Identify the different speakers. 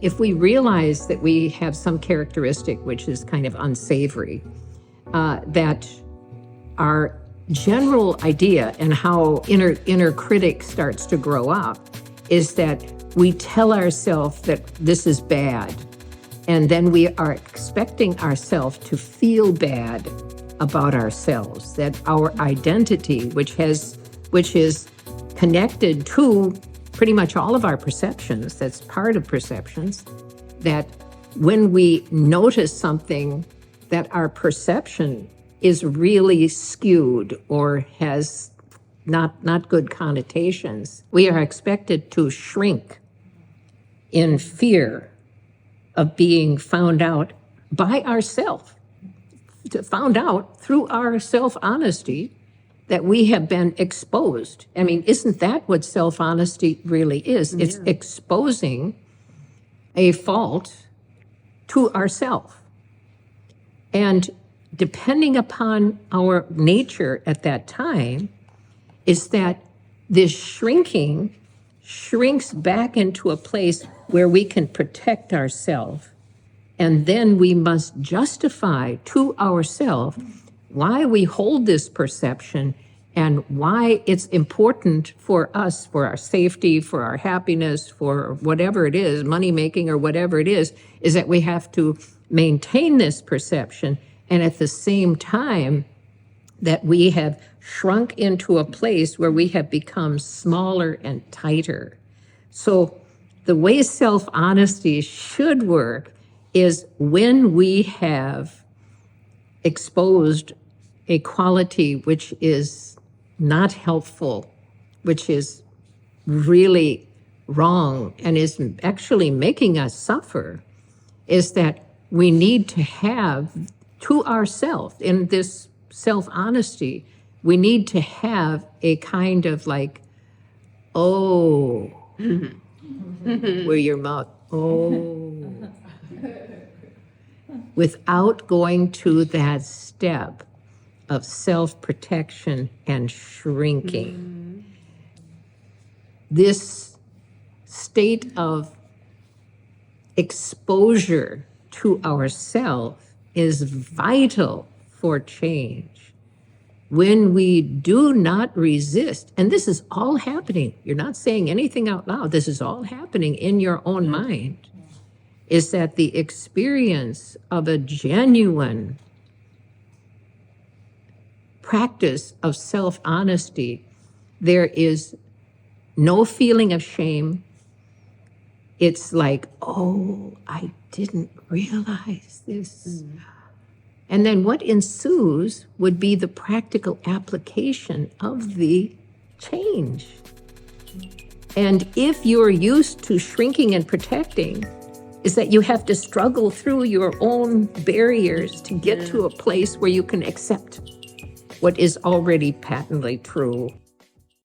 Speaker 1: If we realize that we have some characteristic which is kind of unsavory, that our general idea and how inner critic starts to grow up is that we tell ourselves that this is bad, and then we are expecting ourselves to feel bad about ourselves, that our identity, which is connected to pretty much all of our perceptions, that's part of perceptions, that when we notice something that our perception is really skewed or has not good connotations, we are expected to shrink in fear of being found out by ourselves, found out through our self-honesty that we have been exposed. I mean, isn't that what self-honesty really is? It's exposing a fault to ourselves. And depending upon our nature at that time, is that this shrinks back into a place where we can protect ourselves. And then we must justify to ourselves why we hold this perception and why it's important for us, for our safety, for our happiness, for whatever it is, money making or whatever it is that we have to maintain this perception. And at the same time that we have shrunk into a place where we have become smaller and tighter. So the way self-honesty should work is when we have exposed a quality which is not helpful, which is really wrong and is actually making us suffer, is that we need to have to ourselves, in this self-honesty, we need to have a kind of like, oh, where your mouth, oh, without going to that step of self-protection and shrinking. This state of exposure to ourself is vital for change. When we do not resist, and this is all happening, you're not saying anything out loud, this is all happening in your own mind, is that the experience of a genuine practice of self-honesty, there is no feeling of shame. It's like, oh, I didn't realize this. And then what ensues would be the practical application of the change. And if you're used to shrinking and protecting, is that you have to struggle through your own barriers to get to a place where you can accept what is already patently true.